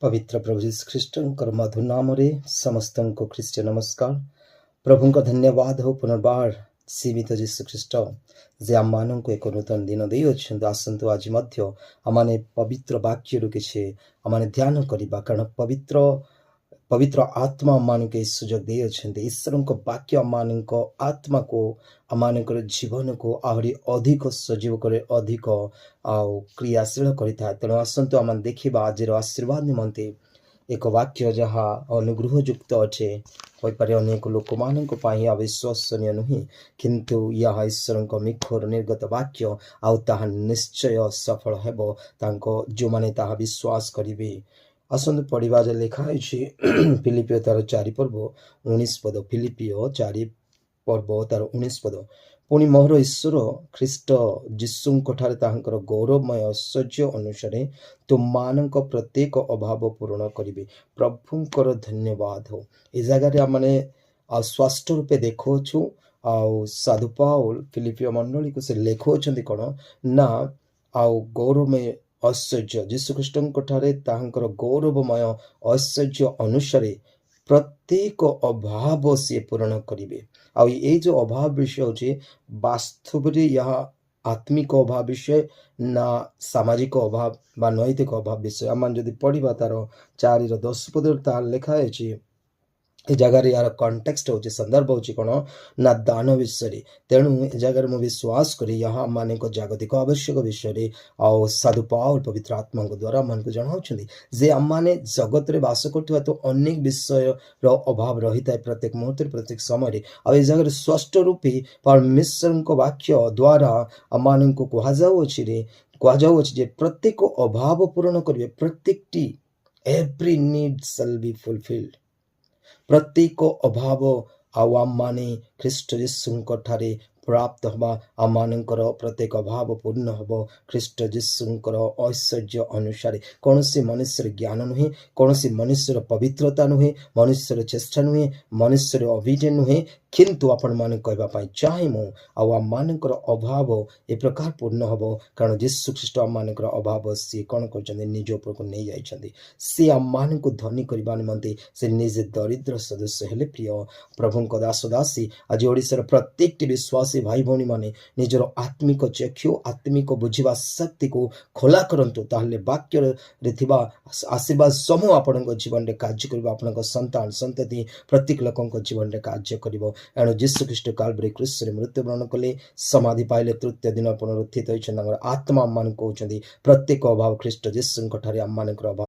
पवित्र प्रभु यीशु ख्रीष्टଙ୍କର मधुर नामରେ ସମସ୍ତଙ୍କୁ ଖ୍ରୀଷ୍ଟ ନମସ୍କାର। ପ୍ରଭୁଙ୍କ ଧନ୍ୟବାଦ हो पुनर्बार ସୀମିତ ଯୀଶୁ ଖ୍ରୀଷ୍ଟ ଯେ ଆମମାନଙ୍କୁ ଏକ ନୂତନ ଦିନ ଦେଇଅଛନ୍ତି। ଆସନ୍ତୁ ଆଜି ମଧ୍ୟ ଆମମାନେ ପବିତ୍ର ବାକ୍ୟରୁ କିଛି ଆମମାନେ ଧ୍ୟାନ କରିବା, କାରଣ ପବିତ୍ର ଆତ୍ମା ଆମମାନଙ୍କୁ ଏହି ସୁଯୋଗ ଦେଇଅଛନ୍ତି। ଈଶ୍ୱରଙ୍କ ବାକ୍ୟ ଆମମାନଙ୍କ ଆତ୍ମାକୁ ଆମମାନଙ୍କର ଜୀବନକୁ ଆହୁରି ଅଧିକ ସଜୀବ କରି ଅଧିକ କ୍ରିୟାଶୀଳ କରିଥାଏ। ତେଣୁ ଆସନ୍ତୁ ଆମେ ଦେଖିବା ଆଜିର ଆଶୀର୍ବାଦ ନିମନ୍ତେ ଏକ ବାକ୍ୟ ଯାହା ଅନୁଗ୍ରହଯୁକ୍ତ ଅଟେ। ହୋଇପାରେ ଅନେକ ଲୋକମାନଙ୍କ ପାଇଁ ଅବିଶ୍ୱସନୀୟ ନୁହେଁ, କିନ୍ତୁ ଏହା ଈଶ୍ୱରଙ୍କ ମୁଖରୁ ନିର୍ଗତ ବାକ୍ୟ ଆଉ ତାହା ନିଶ୍ଚୟ ସଫଳ ହେବ ତାଙ୍କ ଯେଉଁମାନେ ତାହା ବିଶ୍ୱାସ କରିବେ। ଆସନ୍ତୁ ପଢ଼ିବା ଯେ ଲେଖା ହୋଇଛି ଫିଲିପିଓ ତାର 4 ପର୍ବ 19 ପଦ। ଫିଲିପିଓ 4 ପର୍ବ ତାର 19 ପଦ। ପୁଣି ମୋର ଈଶ୍ୱର ଖ୍ରୀଷ୍ଟ ଯୀଶୁଙ୍କଠାରେ ତାହାଙ୍କର ଗୌରବମୟ ଐଶ୍ୱର୍ଯ୍ୟ ଅନୁସାରେ ତୁମମାନଙ୍କ ପ୍ରତ୍ୟେକ ଅଭାବ ପୂରଣ କରିବେ। ପ୍ରଭୁଙ୍କର ଧନ୍ୟବାଦ ହଉ। ଏ ଜାଗାରେ ଆମେ ସ୍ପଷ୍ଟ ରୂପେ ଦେଖୁଅଛୁ ସାଧୁ ପାଉଲ ଫିଲିପିଓ ମଣ୍ଡଳୀକୁ ସେ ଲେଖୁଅଛନ୍ତି କ'ଣ ନା ଗୌରବମୟ ଐଶ୍ୱର୍ଯ୍ୟ ଯୀଶୁଖ୍ରୀଷ୍ଟଙ୍କଠାରେ ତାହାଙ୍କର ଗୌରବମୟ ଐଶ୍ୱର୍ଯ୍ୟ ଅନୁସାରେ ପ୍ରତ୍ୟେକ ଅଭାବ ସିଏ ପୂରଣ କରିବେ। ଏଇ ଯେଉଁ ଅଭାବ ବିଷୟ ହେଉଛି ବାସ୍ତବରେ ଏହା ଆତ୍ମିକ ଅଭାବ ବିଷୟ ନା ସାମାଜିକ ଅଭାବ ବା ନୈତିକ ଅଭାବ ବିଷୟ। ଆମେ ଯଦି ପଢ଼ିବା ତାର 4:10 ପଦରେ ତାହା ଲେଖା ହୋଇଛି। ଏ ଜାଗାରେ ଏହାର କଣ୍ଟେକ୍ସଟ ହେଉଛି ସନ୍ଦର୍ଭ ହେଉଛି କ'ଣ ନା ଦାନ ବିଷୟରେ। ତେଣୁ ଏ ଜାଗାରେ ମୁଁ ବିଶ୍ୱାସ କରି ଏହା ଆମମାନଙ୍କ ଜାଗତିକ ଆବଶ୍ୟକ ବିଷୟରେ ସାଧୁ ପାଉଲ ପବିତ୍ର ଆତ୍ମାଙ୍କ ଦ୍ୱାରା ଆମମାନଙ୍କୁ ଜଣାଉଛନ୍ତି ଯେ ଆମମାନେ ଜଗତରେ ବାସ କରୁଥିବା ତ ଅନେକ ବିଷୟର ଅଭାବ ରହିଥାଏ ପ୍ରତ୍ୟେକ ମୁହୂର୍ତ୍ତରେ ପ୍ରତ୍ୟେକ ସମୟରେ। ଏ ଜାଗାରେ ସ୍ପଷ୍ଟ ରୂପେ ପରମେଶ୍ୱରଙ୍କ ବାକ୍ୟ ଦ୍ୱାରା ଆମମାନଙ୍କୁ କୁହାଯାଉଅଛି ଯେ ପ୍ରତ୍ୟେକ ଅଭାବ ପୂରଣ କରିବେ। ପ୍ରତ୍ୟେକଟି every need shall be fulfilled। ପ୍ରତ୍ୟେକ ଅଭାବ ଆମମାନେ ଖ୍ରୀଷ୍ଟ ଯୀଶୁଙ୍କ ଠାରେ ପ୍ରାପ୍ତ ହେବା। ଆମମାନଙ୍କର ପ୍ରତ୍ୟେକ ଅଭାବ ପୂର୍ଣ୍ଣ ହେବ ଖ୍ରୀଷ୍ଟ ଯୀଶୁଙ୍କର ଐଶ୍ୱର୍ଯ୍ୟ ଅନୁସାରେ। କୌଣସି ମନୁଷ୍ୟର ଜ୍ଞାନ ନୁହେଁ, କୌଣସି ମନୁଷ୍ୟର ପବିତ୍ରତା ନୁହେଁ, ମନୁଷ୍ୟର ଚେଷ୍ଟା ନୁହେଁ, ମନୁଷ୍ୟର ଅଭିନୟ ନୁହେଁ, କିନ୍ତୁ ଆପଣମାନେ କହିବା ପାଇଁ ଚାହେଁ ମୁଁ ଆମମାନଙ୍କର ଅଭାବ ଏ ପ୍ରକାର ପୂର୍ଣ୍ଣ ହେବ କାରଣ ଯୀଶୁ ଖ୍ରୀଷ୍ଟ ଆମମାନଙ୍କର ଅଭାବ ସିଏ କ'ଣ କରିଛନ୍ତି ନିଜ ଉପରକୁ ନେଇଯାଇଛନ୍ତି। ସେ ଆମମାନଙ୍କୁ ଧନୀ କରିବା ନିମନ୍ତେ ସେ ନିଜେ ଦରିଦ୍ର ସଦସ୍ୟ ହେଲେ। ପ୍ରିୟ ପ୍ରଭୁଙ୍କ ଦାସ ଦାସୀ, ଆଜି ଓଡ଼ିଶାର ପ୍ରତ୍ୟେକଟି ବିଶ୍ୱାସୀ ଭାଇ ଭଉଣୀମାନେ ନିଜର ଆତ୍ମିକ ଚକ୍ଷୁ ଆତ୍ମିକ ବୁଝିବା ଶକ୍ତିକୁ ଖୋଲା କରନ୍ତୁ। ତାହେଲେ ବାକ୍ୟରେ ଥିବା ଆଶୀର୍ବାଦ ସମୂହ ଆପଣଙ୍କ ଜୀବନରେ କାର୍ଯ୍ୟ କରିବ। ଆପଣଙ୍କ ସନ୍ତାନ ସନ୍ତତି ପ୍ରତ୍ୟେକ ଲୋକଙ୍କ ଜୀବନରେ କାର୍ଯ୍ୟ କରିବ। ଏଣୁ ଯୀଶୁ ଖ୍ରୀଷ୍ଟ କାଲଭାରୀ କ୍ରୁଶରେ ମୃତ୍ୟୁବରଣ କଲେ, ସମାଧି ପାଇଲେ, ତୃତୀୟ ଦିନ ପୁନରୁତ୍ଥିତ ହୋଇଛନ୍ତି। ତାଙ୍କର ଆତ୍ମା ଆମମାନଙ୍କୁ କହୁଛନ୍ତି ପ୍ରତ୍ୟେକ ଅଭାବ ଖ୍ରୀଷ୍ଟ ଯୀଶୁଙ୍କ ଠାରେ ଆମମାନଙ୍କର ଅଭାବ